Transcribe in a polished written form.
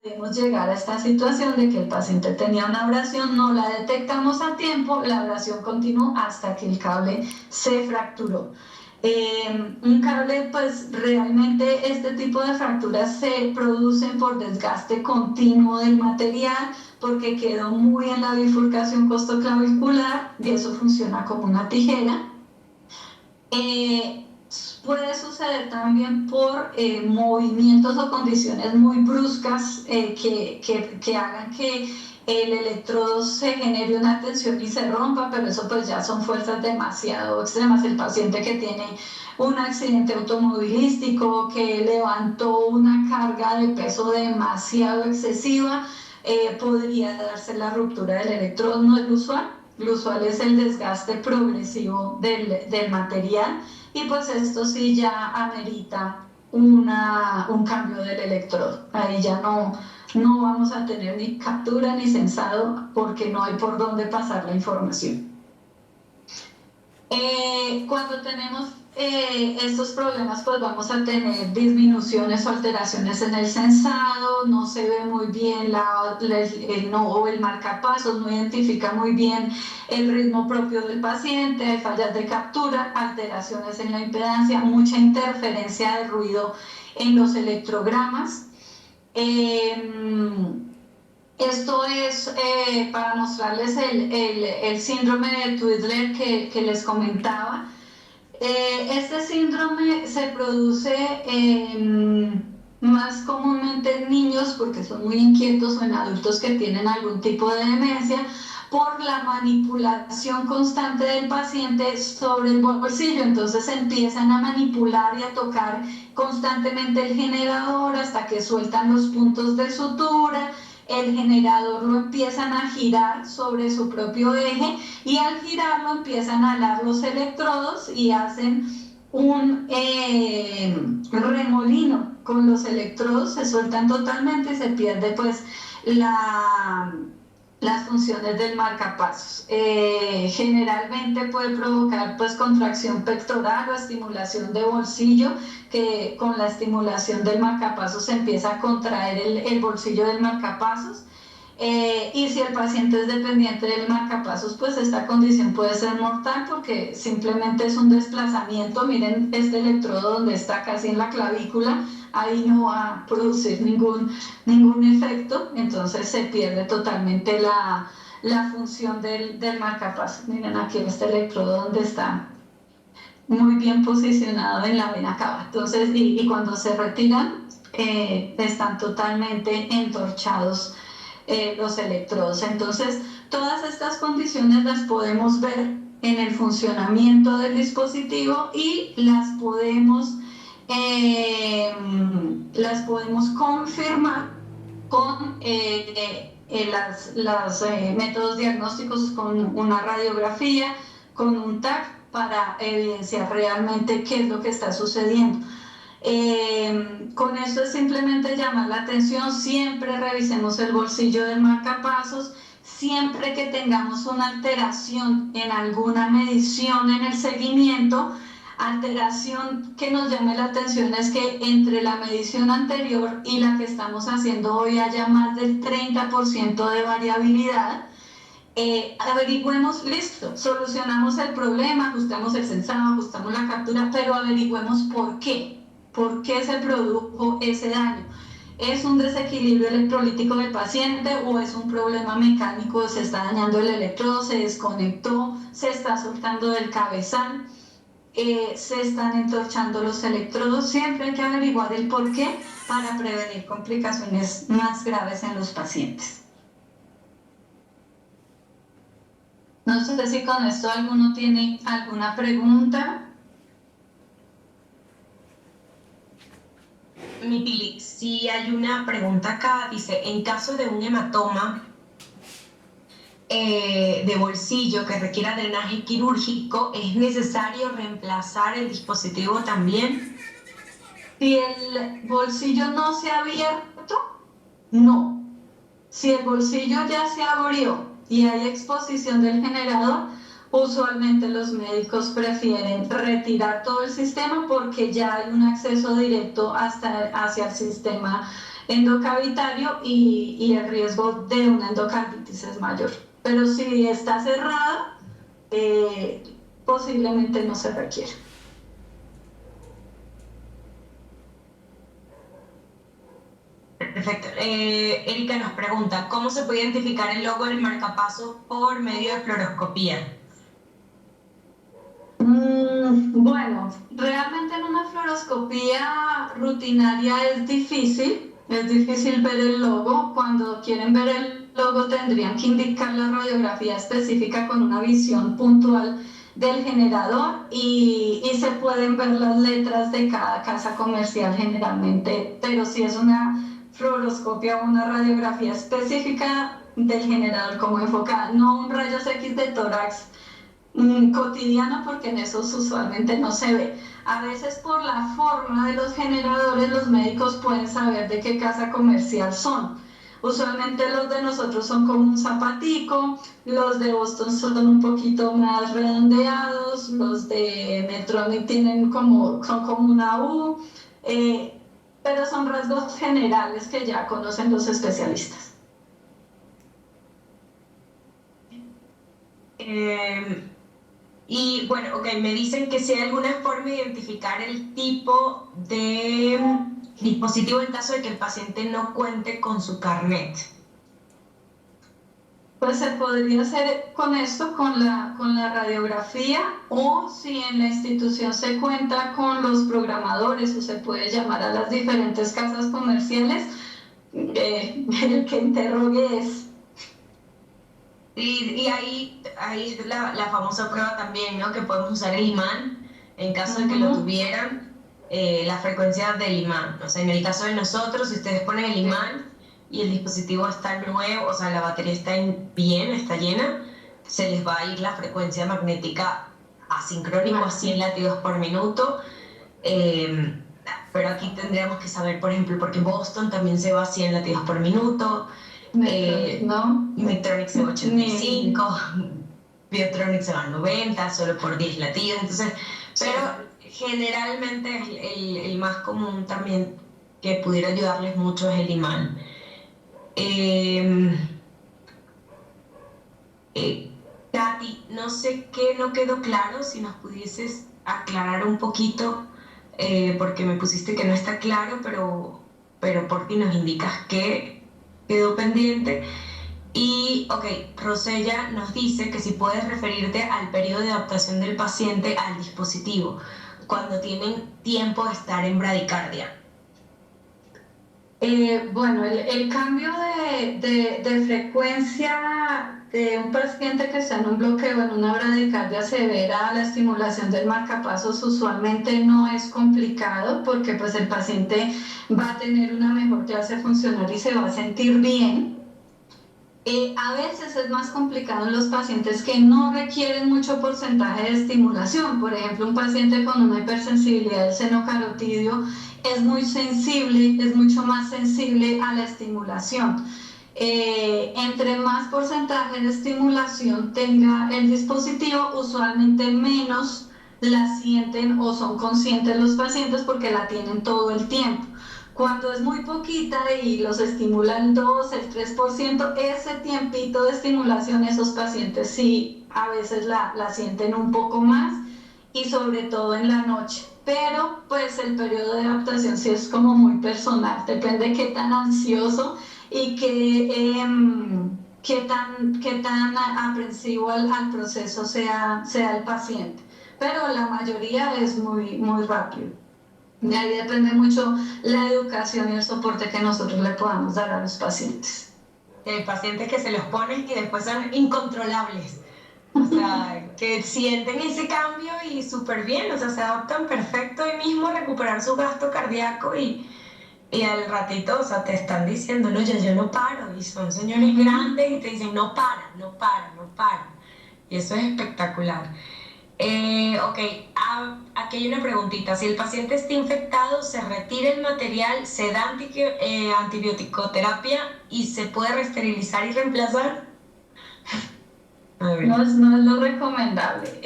podemos llegar a esta situación de que el paciente tenía una abrasión, no la detectamos a tiempo, la abrasión continuó hasta que el cable se fracturó. Un cable, pues realmente este tipo de fracturas se producen por desgaste continuo del material, porque quedó muy en la bifurcación costoclavicular y eso funciona como una tijera. Puede suceder también por movimientos o condiciones muy bruscas que hagan que el electrodo se genere una tensión y se rompa, pero eso pues ya son fuerzas demasiado extremas. El paciente que tiene un accidente automovilístico, que levantó una carga de peso demasiado excesiva, podría darse la ruptura del electrodo. No es lo usual. Lo usual es el desgaste progresivo del material, y pues esto sí ya amerita un cambio del electrodo. Ahí ya no vamos a tener ni captura ni sensado, porque no hay por dónde pasar la información. Cuando tenemos estos problemas, pues vamos a tener disminuciones o alteraciones en el sensado, no se ve muy bien el marcapasos, no identifica muy bien el ritmo propio del paciente, hay fallas de captura, alteraciones en la impedancia, mucha interferencia de ruido en los electrogramas. Esto es para mostrarles el síndrome de Twiddler que les comentaba. Este síndrome se produce más comúnmente en niños, porque son muy inquietos, o en adultos que tienen algún tipo de demencia, por la manipulación constante del paciente sobre el bolsillo. Entonces empiezan a manipular y a tocar constantemente el generador hasta que sueltan los puntos de sutura. El generador lo empiezan a girar sobre su propio eje, y al girarlo empiezan a alar los electrodos y hacen un remolino con los electrodos, se sueltan totalmente y se pierde pues las funciones del marcapasos. Generalmente puede provocar pues contracción pectoral o estimulación de bolsillo, que con la estimulación del marcapasos se empieza a contraer el bolsillo del marcapasos. Y si el paciente es dependiente del marcapasos, pues esta condición puede ser mortal, porque simplemente es un desplazamiento. Miren este electrodo donde está casi en la clavícula, ahí no va a producir ningún efecto, entonces se pierde totalmente la función del marcapasos. Miren aquí este electrodo donde está muy bien posicionado en la vena cava. Entonces, y cuando se retiran, están totalmente entorchados los electrodos. Entonces, todas estas condiciones las podemos ver en el funcionamiento del dispositivo, y las podemos confirmar con los métodos diagnósticos, con una radiografía, con un TAC, para evidenciar realmente qué es lo que está sucediendo. Con esto es simplemente llamar la atención. Siempre revisemos el bolsillo del marcapasos. Siempre que tengamos una alteración en alguna medición en el seguimiento, alteración que nos llame la atención es que entre la medición anterior y la que estamos haciendo hoy haya más del 30% de variabilidad. Averigüemos, listo, solucionamos el problema, ajustamos el sensado, ajustamos la captura, pero averigüemos por qué se produjo ese daño. ¿Es un desequilibrio electrolítico del paciente, o es un problema mecánico? Se está dañando el electrodo, se desconectó, se está soltando del cabezal, se están entorchando los electrodos. Siempre hay que averiguar el por qué para prevenir complicaciones más graves en los pacientes. No sé si con esto alguno tiene alguna pregunta. Mi Pili, si hay una pregunta acá, dice, en caso de un hematoma de bolsillo que requiera drenaje quirúrgico, ¿es necesario reemplazar el dispositivo también? Si el bolsillo no se ha abierto, no. Si el bolsillo ya se abrió y hay exposición del generador, usualmente los médicos prefieren retirar todo el sistema, porque ya hay un acceso directo hacia el sistema endocavitario y el riesgo de una endocarditis es mayor. Pero si está cerrada, posiblemente no se requiere. Perfecto. Erika nos pregunta, ¿cómo se puede identificar el logo del marcapasos por medio de fluoroscopía? Bueno, realmente en una fluoroscopía rutinaria es difícil ver el logo. Cuando quieren ver el logo tendrían que indicar la radiografía específica con una visión puntual del generador y se pueden ver las letras de cada casa comercial generalmente, pero si es una fluoroscopia o una radiografía específica del generador como enfocada, no un rayos X de tórax cotidiano, porque en esos usualmente no se ve. A veces por la forma de los generadores los médicos pueden saber de qué casa comercial son. Usualmente los de nosotros son como un zapatico, los de Boston son un poquito más redondeados, los de Medtronic son como una U, pero son rasgos generales que ya conocen los especialistas. Y bueno, ok, me dicen que si hay alguna forma de identificar el tipo de dispositivo en caso de que el paciente no cuente con su carnet. Pues se podría hacer con esto, con la radiografía, o si en la institución se cuenta con los programadores o se puede llamar a las diferentes casas comerciales, el que interrogue es. Y ahí es la famosa prueba también, ¿no? Que podemos usar el imán en caso de que lo tuvieran, la frecuencia del imán. O sea, en el caso de nosotros, si ustedes ponen el imán y el dispositivo está nuevo, o sea, la batería está bien, está llena, se les va a ir la frecuencia magnética asincrónico a 100 latidos por minuto. Pero aquí tendríamos que saber, por ejemplo, porque Boston también se va a 100 latidos por minuto. Medtronic se va a 85, Biotronic se va a 90, solo por 10 latidos. Entonces, pero generalmente el más común también que pudiera ayudarles mucho es el imán. Katy, no sé qué no quedó claro, si nos pudieses aclarar un poquito, porque me pusiste que no está claro, pero por ti nos indicas que quedó pendiente. Y, ok, Rosella nos dice que si puedes referirte al periodo de adaptación del paciente al dispositivo, cuando tienen tiempo de estar en bradicardia. Bueno, el cambio de frecuencia de un paciente que está en un bloqueo, en una bradicardia severa, a la estimulación del marcapasos usualmente no es complicado, porque pues el paciente va a tener una mejor clase funcional y se va a sentir bien. A veces es más complicado en los pacientes que no requieren mucho porcentaje de estimulación. Por ejemplo, un paciente con una hipersensibilidad del seno carotidio es muy sensible, es mucho más sensible a la estimulación. Entre más porcentaje de estimulación tenga el dispositivo, usualmente menos la sienten o son conscientes los pacientes porque la tienen todo el tiempo. Cuando es muy poquita y los estimulan 2, el 3%, ese tiempito de estimulación, esos pacientes sí a veces la sienten un poco más, y sobre todo en la noche. Pero pues el periodo de adaptación sí es como muy personal, depende de qué tan ansioso y qué tan aprensivo al proceso sea el paciente. Pero la mayoría es muy, muy rápido. De ahí depende mucho la educación y el soporte que nosotros le podamos dar a los pacientes. Hay pacientes que se los ponen y después son incontrolables. O sea, que sienten ese cambio y súper bien, o sea, se adaptan perfecto ahí mismo a recuperar su gasto cardíaco y al ratito, o sea, te están diciendo, no, yo no paro, y son señores grandes y te dicen, no para, no para, no para. Y eso es espectacular. Ok, aquí hay una preguntita. Si el paciente está infectado, se retira el material, se da antibioticoterapia y se puede reesterilizar y reemplazar. No es lo recomendable.